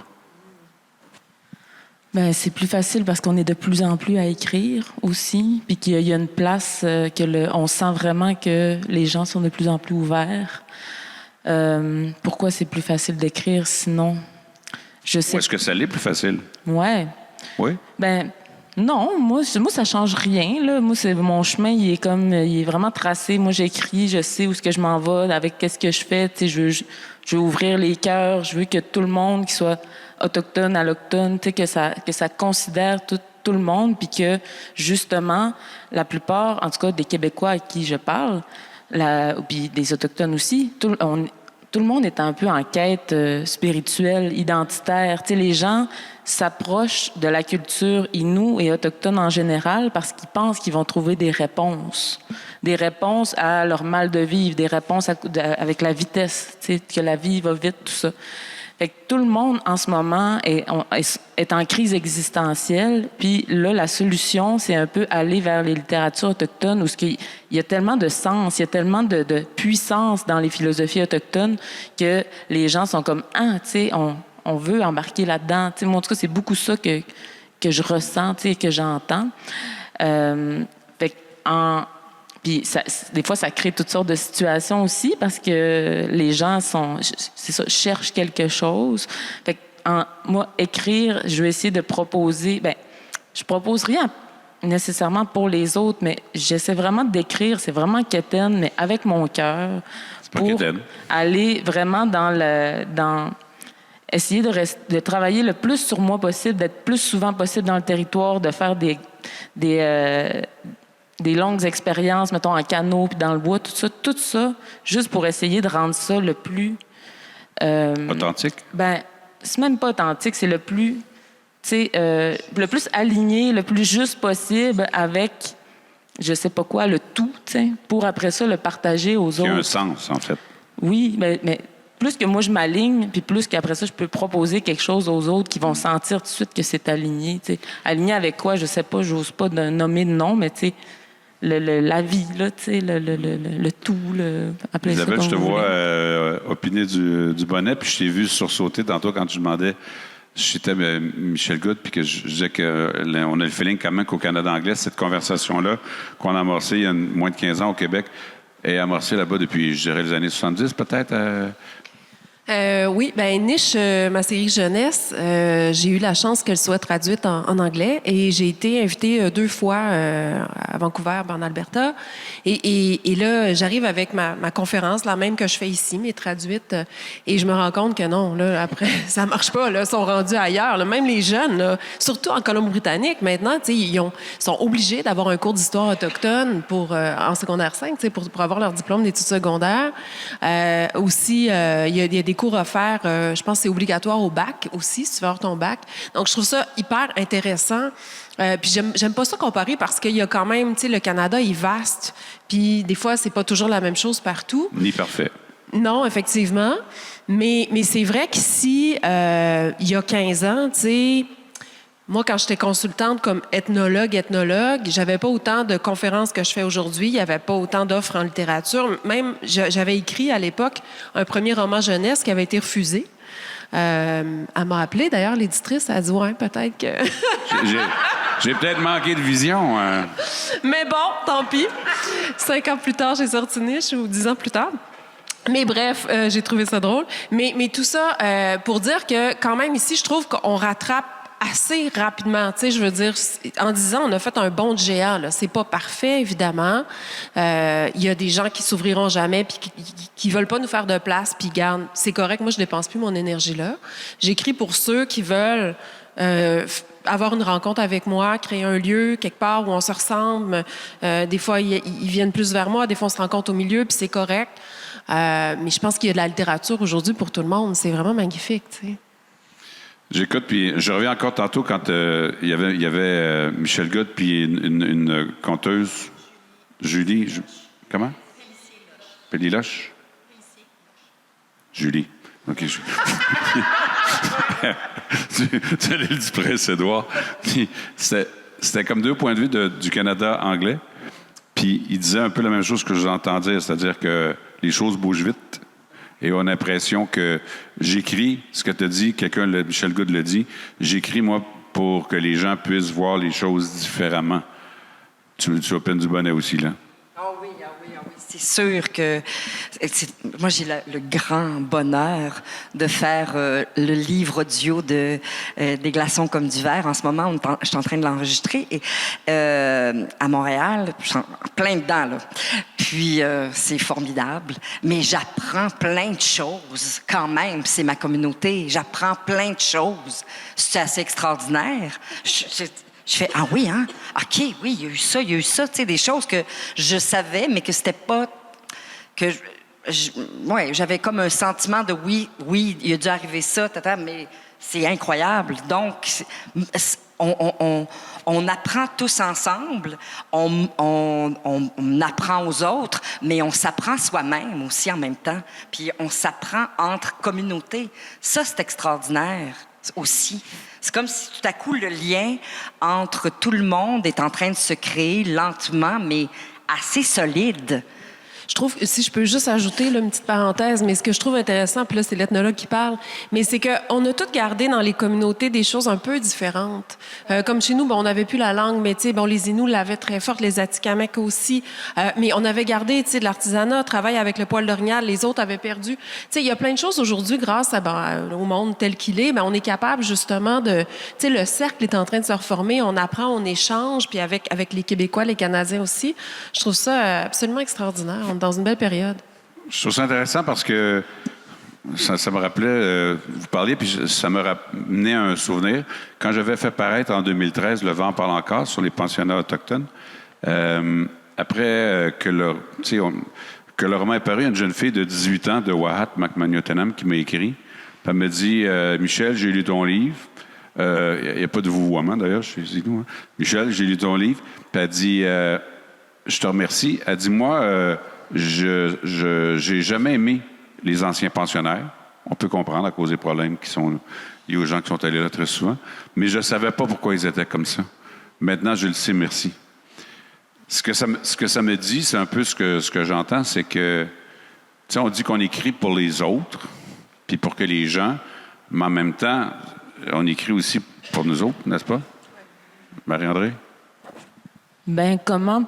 Ben, c'est plus facile parce qu'on est de plus en plus à écrire aussi, puis qu'il y a une place on sent vraiment que les gens sont de plus en plus ouverts. Pourquoi c'est plus facile d'écrire sinon? Je sais. Ou est-ce que ça l'est plus facile? Ouais. Oui? Ben non, moi ça change rien là. Moi mon chemin, il est vraiment tracé. Moi j'écris, je sais où est-ce que je m'en vais, avec qu'est-ce que je fais. Tu sais, je veux ouvrir les cœurs, je veux que tout le monde, qu'il soit autochtone, allochtone, tu sais, que ça considère tout le monde, puis que justement la plupart, en tout cas des Québécois à qui je parle, puis des autochtones aussi, tout le monde est un peu en quête spirituelle, identitaire. Tu sais, les gens s'approchent de la culture Innu et autochtone en général parce qu'ils pensent qu'ils vont trouver des réponses à leur mal de vivre, des réponses avec la vitesse, tu sais, que la vie va vite, tout ça. Fait que tout le monde, en ce moment, est en crise existentielle. Puis là, la solution, c'est un peu aller vers les littératures autochtones où il y a tellement de sens, il y a tellement de puissance dans les philosophies autochtones que les gens sont comme « Ah, tu sais, on veut embarquer là-dedans. » Tu sais, moi, en tout cas, c'est beaucoup ça que je ressens, tu sais, que j'entends. Fait que puis des fois, ça crée toutes sortes de situations aussi parce que les gens cherchent quelque chose. Fait que moi, écrire, je vais essayer de proposer. Je propose rien nécessairement pour les autres, mais j'essaie vraiment d'écrire. C'est vraiment quétaine, mais avec mon cœur. Pour aller vraiment dans essayer de travailler le plus sur moi possible, d'être plus souvent possible dans le territoire, de faire des longues expériences, mettons, en canot puis dans le bois, tout ça, juste pour essayer de rendre ça le plus... authentique? C'est même pas authentique, c'est le plus, le plus aligné, le plus juste possible avec, je sais pas quoi, le tout, pour après ça le partager aux autres. Il y a un sens, en fait. Oui, mais plus que moi je m'aligne, puis plus qu'après ça je peux proposer quelque chose aux autres qui vont sentir tout de suite que c'est aligné. Aligné avec quoi, je sais pas, j'ose pas nommer de nom, mais tu sais, la vie, là, tu sais, le tout, appelez ça. Isabelle, je te vois opiner du bonnet, puis je t'ai vu sursauter tantôt quand tu demandais si j'étais Michel Good, puis que je disais qu'on a le feeling quand même qu'au Canada anglais, cette conversation-là qu'on a amorcée il y a moins de 15 ans au Québec, est amorcée là-bas depuis, je dirais, les années 70 peut-être. Oui, Niche, ma série jeunesse, j'ai eu la chance qu'elle soit traduite en anglais et j'ai été invitée 2 fois à Vancouver, en Alberta. Et là, j'arrive avec ma conférence, la même que je fais ici, mais traduite, et je me rends compte que non, là, après, ça marche pas, là, ils sont rendus ailleurs. Là. Même les jeunes, là, surtout en Colombie-Britannique, maintenant, ils sont obligés d'avoir un cours d'histoire autochtone en secondaire 5, pour avoir leur diplôme d'études secondaires. Aussi, il y a des cours à faire, je pense que c'est obligatoire au bac aussi, si tu veux avoir ton bac. Donc, je trouve ça hyper intéressant. Puis j'aime pas ça comparer parce qu'il y a quand même, tu sais, le Canada est vaste, puis des fois, c'est pas toujours la même chose partout. Ni parfait. Non, effectivement. Mais c'est vrai qu'ici, il y a 15 ans, tu sais, moi, quand j'étais consultante comme ethnologue, j'avais pas autant de conférences que je fais aujourd'hui. Il y avait pas autant d'offres en littérature. Même, j'avais écrit à l'époque un premier roman jeunesse qui avait été refusé. Elle m'a appelé, d'ailleurs, l'éditrice. Elle a dit, ouais, peut-être que... J'ai peut-être manqué de vision. Mais bon, tant pis. 5 ans plus tard, j'ai sorti Niche, ou 10 ans plus tard. Mais bref, j'ai trouvé ça drôle. Mais tout ça pour dire que, quand même, ici, je trouve qu'on rattrape assez rapidement. Tu sais, je veux dire, en 10 ans, on a fait un bond de géant. Là. C'est pas parfait, évidemment. Il y a des gens qui s'ouvriront jamais puis qui veulent pas nous faire de place. Puis, garde, c'est correct. Moi, je dépense plus mon énergie là. J'écris pour ceux qui veulent avoir une rencontre avec moi, créer un lieu quelque part où on se ressemble. Des fois, ils viennent plus vers moi. Des fois, on se rencontre au milieu, puis c'est correct. Mais je pense qu'il y a de la littérature aujourd'hui pour tout le monde. C'est vraiment magnifique, tu sais. J'écoute, puis je reviens encore tantôt quand il y avait Michel Good, puis une conteuse, Julie. Comment? Péliloche. Julie. OK. Tu allais du Prince-Édouard. C'était comme 2 points de vue du Canada anglais. Puis il disait un peu la même chose que je vous entendais, c'est-à-dire que les choses bougent vite. Et on a l'impression que j'écris ce que tu as dit, Michel Good l'a dit, j'écris, moi, pour que les gens puissent voir les choses différemment. Tu opines du bonnet aussi, là? Ah oui. C'est sûr que moi, j'ai le grand bonheur de faire le livre audio Des glaçons comme du verre. En ce moment, je suis en train de l'enregistrer à Montréal. Je suis en plein dedans, là. Puis, c'est formidable. Mais j'apprends plein de choses quand même. C'est ma communauté. J'apprends plein de choses. C'est assez extraordinaire. Je fais, ah oui, hein? OK, oui, il y a eu ça, tu sais, des choses que je savais, mais que c'était pas... j'avais comme un sentiment de oui, il a dû arriver ça, mais c'est incroyable. Donc, on apprend tous ensemble, on apprend aux autres, mais on s'apprend soi-même aussi en même temps. Puis on s'apprend entre communautés. Ça, c'est extraordinaire aussi. C'est comme si tout à coup, le lien entre tout le monde est en train de se créer lentement, mais assez solide. Je trouve, si je peux juste ajouter là, une petite parenthèse, mais ce que je trouve intéressant, puis là, c'est l'ethnologue qui parle, mais c'est qu'on a tous gardé dans les communautés des choses un peu différentes. Comme chez nous, on n'avait plus la langue, mais les Inuits l'avaient très forte, les Atikamekw aussi, mais on avait gardé de l'artisanat, travail avec le poil d'orignal, les autres avaient perdu. Il y a plein de choses aujourd'hui, grâce au monde tel qu'il est, on est capable justement de... le cercle est en train de se reformer, on apprend, on échange, puis avec les Québécois, les Canadiens aussi. Je trouve ça absolument extraordinaire. On est dans une belle période. Je trouve ça intéressant parce que ça me rappelait, vous parliez, puis ça me ramenait un souvenir. Quand j'avais fait paraître en 2013 Le vent parle encore sur les pensionnats autochtones, après que le roman est paru, une jeune fille de 18 ans de Wahat, Macmaniotenam, qui m'a écrit. Elle me dit Michel, j'ai lu ton livre. Il n'y a pas de vouvoiement, d'ailleurs, je suis nous. Hein. Michel, j'ai lu ton livre. Puis elle dit je te remercie. Elle dit moi, j'ai jamais aimé les anciens pensionnaires. On peut comprendre à cause des problèmes qui sont liés aux gens qui sont allés là très souvent. Mais je ne savais pas pourquoi ils étaient comme ça. Maintenant, je le sais, merci. Ce que ça me dit, c'est un peu ce que j'entends, c'est que, on dit qu'on écrit pour les autres, puis pour que les gens, mais en même temps, on écrit aussi pour nous autres, n'est-ce pas? Marie-André? Ben comment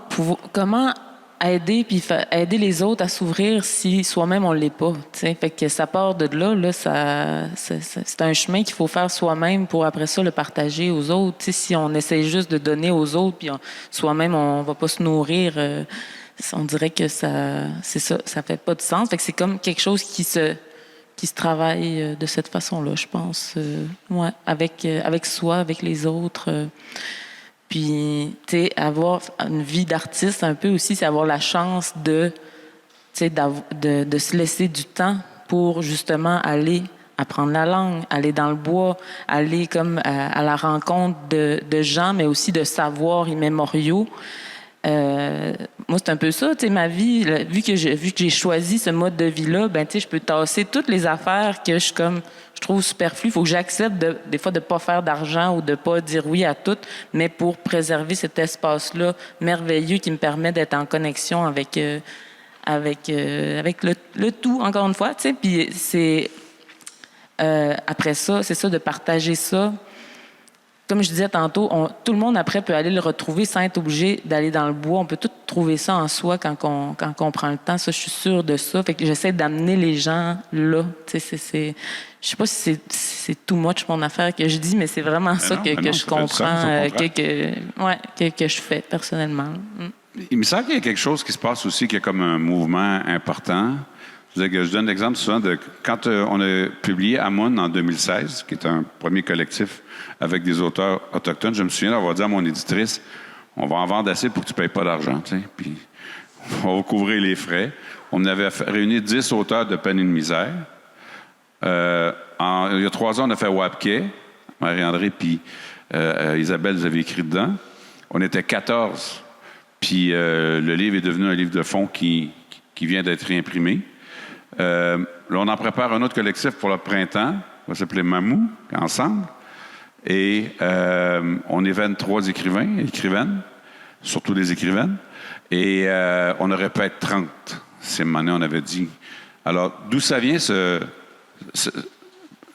aider aider les autres à s'ouvrir si soi-même on l'est pas, t'sais. Fait que ça part de là c'est un chemin qu'il faut faire soi-même pour après ça le partager aux autres. T'sais, si on essaie juste de donner aux autres puis soi-même on va pas se nourrir, on dirait que ça fait pas de sens. Fait que c'est comme quelque chose qui se travaille de cette façon-là, je pense. Avec soi, avec les autres. Puis, tu sais, avoir une vie d'artiste un peu aussi, c'est avoir la chance de se laisser du temps pour justement aller apprendre la langue, aller dans le bois, aller comme à la rencontre de gens, mais aussi de savoirs immémoriaux. Moi, c'est un peu ça, tu sais, ma vie, là, vu que j'ai choisi ce mode de vie-là, ben, tu sais, je peux tasser toutes les affaires que je trouve superflues. Il faut que j'accepte des fois de pas faire d'argent ou de pas dire oui à tout, mais pour préserver cet espace-là merveilleux qui me permet d'être en connexion avec le tout, encore une fois, tu sais. Puis c'est après ça, c'est ça, de partager ça. Comme je disais tantôt, tout le monde après peut aller le retrouver sans être obligé d'aller dans le bois. On peut tout trouver ça en soi quand on prend le temps. Ça, je suis sûre de ça. Fait que j'essaie d'amener les gens là. Je sais pas si c'est too much mon affaire que je dis, mais c'est vraiment ça que je comprends, que je fais personnellement. Il me semble qu'il y a quelque chose qui se passe aussi, qui est comme un mouvement important. Je donne l'exemple souvent de quand on a publié Amun en 2016, qui est un premier collectif avec des auteurs autochtones. Je me souviens d'avoir dit à mon éditrice, on va en vendre assez pour que tu ne payes pas d'argent, tu sais, puis on va couvrir les frais. On avait réuni 10 auteurs de peine et de misère. Il y a 3 ans, on a fait Wapke, Marie-André puis Isabelle, vous avez écrit dedans. On était 14, puis le livre est devenu un livre de fond qui vient d'être réimprimé. Là, on en prépare un autre collectif pour le printemps. Ça va s'appeler Mamou, ensemble. Et on est 23 écrivaines, surtout des écrivaines. Et on aurait pu être 30. C'est maintenant, on avait dit. Alors, d'où ça vient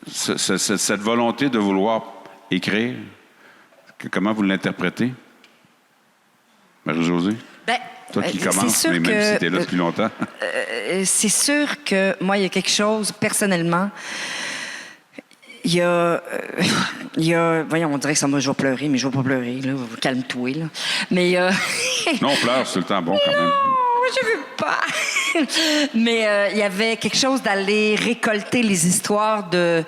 cette volonté de vouloir écrire? Comment vous l'interprétez? Marie-Josée? Toi qui commences, mais même si tu es là depuis longtemps. C'est sûr que moi, il y a quelque chose, personnellement, il y a voyons, on dirait que ça m'a, je vais pleurer, mais je vais pas pleurer, là, calme-toi, là. Mais... Non, on pleure, c'est le temps bon, quand même. Non, je veux pas. Mais il y avait quelque chose d'aller récolter les histoires de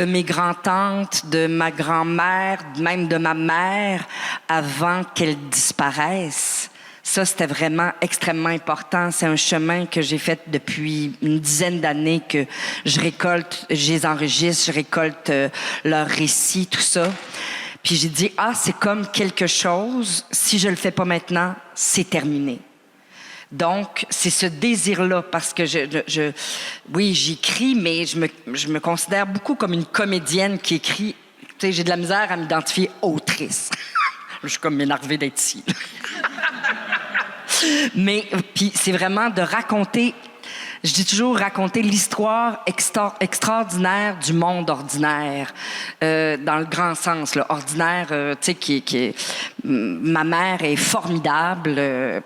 mes grands-tantes, de ma grand-mère, même de ma mère, avant qu'elles disparaissent. Ça, c'était vraiment extrêmement important. C'est un chemin que j'ai fait depuis une dizaine d'années que je récolte, je les enregistre, je récolte leurs récits, tout ça. Puis j'ai dit, c'est comme quelque chose, si je le fais pas maintenant, c'est terminé. Donc, c'est ce désir-là, parce que oui, j'écris, mais je me considère beaucoup comme une comédienne qui écrit. Tu sais, j'ai de la misère à m'identifier autrice. Je suis comme énervée d'être ici. Mais, puis c'est vraiment de raconter, je dis toujours raconter l'histoire extraordinaire du monde ordinaire, dans le grand sens, là, ordinaire, tu sais, ma mère est formidable,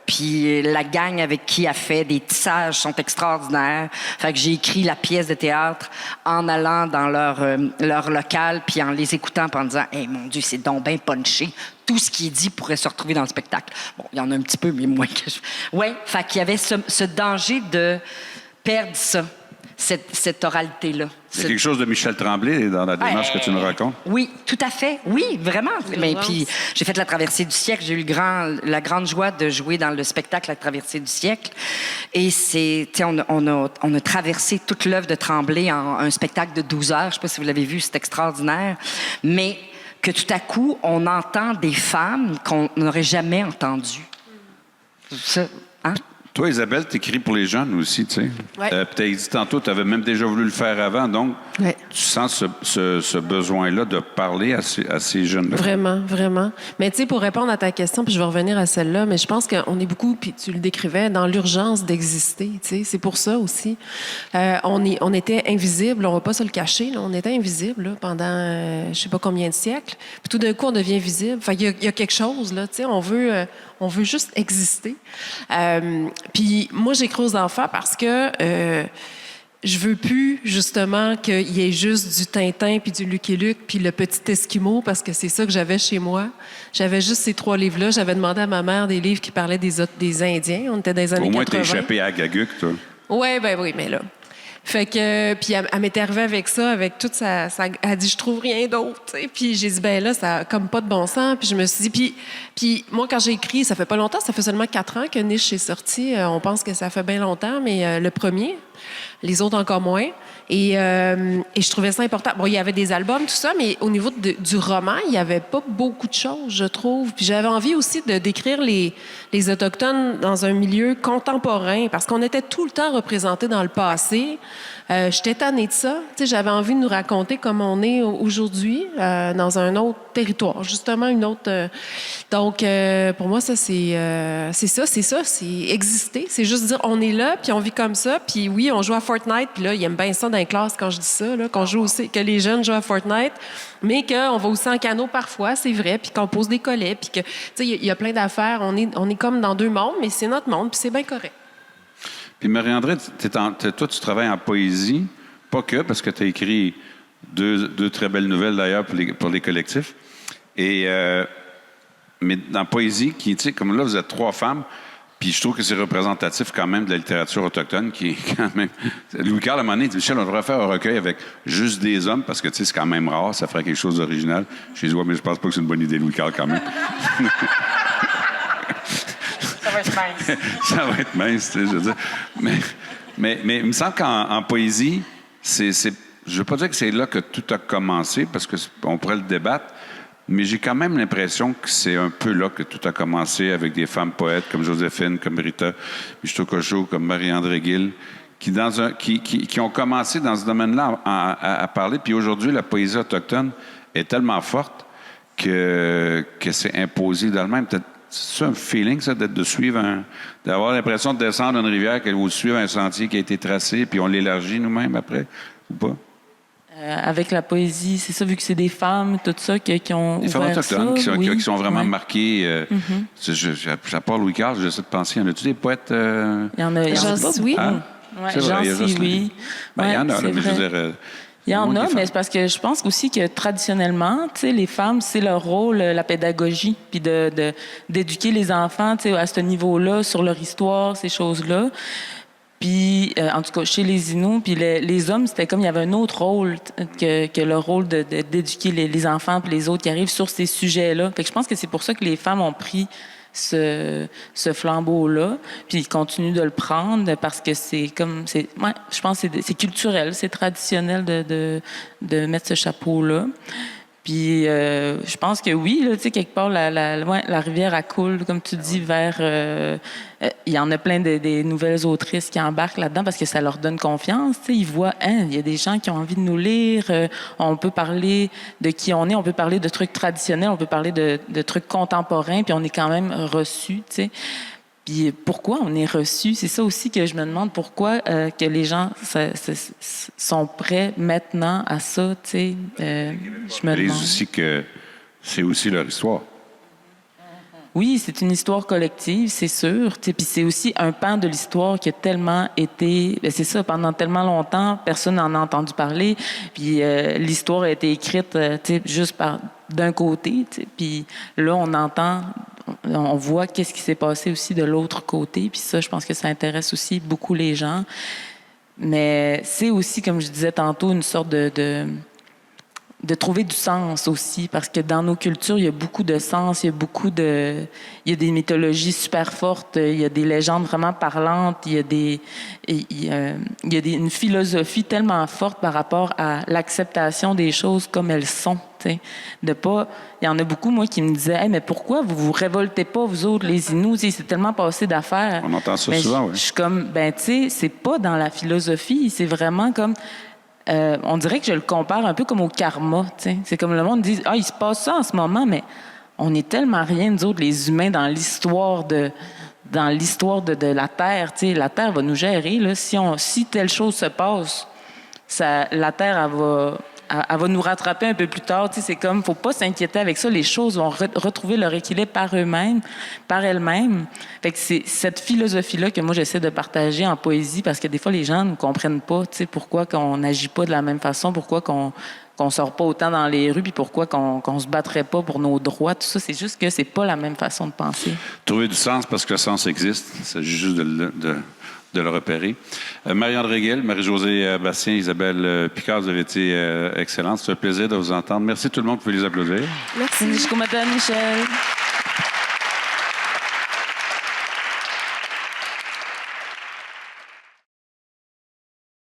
puis la gang avec qui elle fait des tissages sont extraordinaires. Fait que j'ai écrit la pièce de théâtre en allant dans leur local, puis en les écoutant, puis en disant, hey, mon Dieu, c'est donc bien punché. Tout ce qui est dit pourrait se retrouver dans le spectacle. Bon, il y en a un petit peu, mais moins que je... Ouais, fait qu'il y avait ce danger de perdre ça, cette oralité-là. C'est quelque chose de Michel Tremblay dans la démarche que tu nous racontes? Oui, tout à fait. Oui, vraiment. Mais puis j'ai fait la traversée du siècle. J'ai eu la grande joie de jouer dans le spectacle La traversée du siècle. Et c'est, tu sais, on a traversé toute l'œuvre de Tremblay en un spectacle de 12 heures. Je sais pas si vous l'avez vu, c'est extraordinaire. Mais que tout à coup, on entend des femmes qu'on n'aurait jamais entendues. Ça, hein? Toi, Isabelle, t'écris pour les jeunes aussi, tu sais. Ouais. Puis t'as dit tantôt, tu avais même déjà voulu le faire avant, donc Ouais. tu sens ce besoin-là de parler à ces jeunes-là. Vraiment, vraiment. Mais tu sais, pour répondre à ta question, puis je vais revenir à celle-là, mais je pense qu'on est beaucoup, puis tu le décrivais, dans l'urgence d'exister, tu sais. C'est pour ça aussi. On était invisibles, on va pas se le cacher, là. On était invisibles là, pendant je sais pas combien de siècles. Puis tout d'un coup, on devient visible. Enfin, il y a quelque chose, là, tu sais. On veut juste exister. Puis moi, j'écris aux enfants parce que je veux plus, justement, qu'il y ait juste du Tintin, puis du Lucky Luke, puis le petit Esquimau, parce que c'est ça que j'avais chez moi. J'avais juste ces 3 livres-là. J'avais demandé à ma mère des livres qui parlaient des Indiens. On était dans les années 80. Au moins, t'es échappé à Gaguc, toi. Oui, mais là... Fait que, puis elle m'était arrivée avec ça, avec toute sa elle a dit, je trouve rien d'autre, tu sais. Puis j'ai dit, ben là, ça a comme pas de bon sens. Puis je me suis dit, puis moi, quand j'ai écrit, ça fait pas longtemps, ça fait seulement 4 ans que Niche est sorti. On pense que ça fait bien longtemps, mais le premier, les autres encore moins. Et je trouvais ça important. Bon, il y avait des albums, tout ça, mais au niveau du roman, il y avait pas beaucoup de choses, je trouve. Puis j'avais envie aussi de décrire les Autochtones dans un milieu contemporain, parce qu'on était tout le temps représentés dans le passé. J'étais tannée de ça. Tu sais, j'avais envie de nous raconter comme on est aujourd'hui, dans un autre territoire, justement une autre... Donc, pour moi, ça, c'est exister. C'est juste dire, on est là, puis on vit comme ça, puis oui, on joue à Fortnite, puis là, ils aiment bien ça dans les classes quand je dis ça, là, qu'on joue aussi, que les jeunes jouent à Fortnite, mais qu'on va aussi en canot parfois, c'est vrai, puis qu'on pose des collets, puis que, tu sais, il y a plein d'affaires. On est comme dans 2 mondes, mais c'est notre monde, puis c'est bien correct. Puis Marie-André, toi, tu travailles en poésie, pas que, parce que tu as écrit deux très belles nouvelles, d'ailleurs, pour les collectifs. Mais dans la poésie, tu sais, comme là, vous êtes 3 femmes, puis je trouve que c'est représentatif quand même de la littérature autochtone, qui est quand même... Louis-Carl, à un moment donné, il dit, Michel, on devrait faire un recueil avec juste des hommes, parce que, tu sais, c'est quand même rare, ça ferait quelque chose d'original. Je lui ai dit, ouais, mais je pense pas que c'est une bonne idée, Louis-Carl, quand même. Ça va être mince. Ça va être mince, tu sais, je veux dire. Mais il me semble qu'en poésie, je ne veux pas dire que c'est là que tout a commencé, parce qu'on pourrait le débattre, mais j'ai quand même l'impression que c'est un peu là que tout a commencé, avec des femmes poètes comme Joséphine, comme Rita Michto-Cocho, comme Marie-André Gill, qui ont commencé dans ce domaine-là à parler. Puis aujourd'hui, la poésie autochtone est tellement forte que c'est imposé d'elle-même. Peut-être c'est un feeling, ça, d'avoir l'impression de descendre une rivière ou de suivre un sentier qui a été tracé, puis on l'élargit nous-mêmes après, ou pas? Avec la poésie, c'est ça, vu que c'est des femmes, tout ça, qui ont des femmes ouvert autochtones ça, qui sont vraiment ouais. marquées. À part Louis-Carl, j'essaie de penser, y en a-tu des poètes? Il y en a pas. Oui. Hein? Ouais, C'est vrai, il y a juste oui. Ben, il y en a, Ouais, là, mais je c'est veux vrai. dire... Il y en a, mais femmes. c'est parce que je pense aussi que traditionnellement, tu sais, les femmes, c'est leur rôle, la pédagogie, puis d'éduquer les enfants, tu sais, à ce niveau-là, sur leur histoire, ces choses-là. Puis, en tout cas, chez les Inuits, puis les hommes, c'était comme il y avait un autre rôle que le rôle d'éduquer les enfants puis les autres qui arrivent sur ces sujets-là. Fait que je pense que c'est pour ça que les femmes ont pris ce flambeau-là, puis ils continuent de le prendre parce que je pense que c'est culturel, c'est traditionnel de mettre ce chapeau-là. Puis je pense que oui, là, tu sais, quelque part, la rivière, elle coule, comme tu dis, vers... il y en a plein des nouvelles autrices qui embarquent là-dedans parce que ça leur donne confiance. Tu sais, ils voient, il y a des gens qui ont envie de nous lire. On peut parler de qui on est, on peut parler de trucs traditionnels, on peut parler de trucs contemporains, puis on est quand même reçus, tu sais. Puis pourquoi on est reçu? C'est ça aussi que je me demande. Pourquoi que les gens sont prêts maintenant à ça, tu sais? Je me demande. aussi que c'est aussi leur histoire. Oui, c'est une histoire collective, c'est sûr. Puis c'est aussi un pan de l'histoire qui a tellement été... c'est ça, pendant tellement longtemps, personne n'en a entendu parler. Puis l'histoire a été écrite juste d'un côté. Puis là, on voit qu'est-ce qui s'est passé aussi de l'autre côté. Puis ça, je pense que ça intéresse aussi beaucoup les gens. Mais c'est aussi, comme je disais tantôt, une sorte de trouver du sens aussi, parce que dans nos cultures, il y a beaucoup de sens, il y a des mythologies super fortes, il y a des légendes vraiment parlantes, il y a une philosophie tellement forte par rapport à l'acceptation des choses comme elles sont. T'sais. Il y en a beaucoup, moi, qui me disaient hey, mais pourquoi vous vous révoltez pas, vous autres, les Inuits? C'est tellement passé d'affaires. On entend ça souvent, oui. Je suis comme, tu sais, c'est pas dans la philosophie, c'est vraiment comme... on dirait que je le compare un peu comme au karma. T'sais. C'est comme le monde dit il se passe ça en ce moment, mais on est tellement rien, nous autres, les humains, dans l'histoire de la Terre. T'sais. La Terre va nous gérer. Là. Si telle chose se passe, la Terre, elle va nous rattraper un peu plus tard. C'est comme, faut pas s'inquiéter avec ça. Les choses vont retrouver leur équilibre par elles-mêmes. Fait que c'est cette philosophie-là que moi, j'essaie de partager en poésie parce que des fois, les gens ne comprennent pas, pourquoi qu'on n'agit pas de la même façon, pourquoi qu'on sort pas autant dans les rues, puis pourquoi qu'on se battrait pas pour nos droits. Tout ça, c'est juste que c'est pas la même façon de penser. Trouver du sens parce que le sens existe. Il s'agit juste de le repérer. Marianne Réguil, Marie-Josée Bastien, Isabelle Picard, vous avez été excellentes. C'est un plaisir de vous entendre. Merci tout le monde. Vous pouvez les applaudir. Merci. Michel.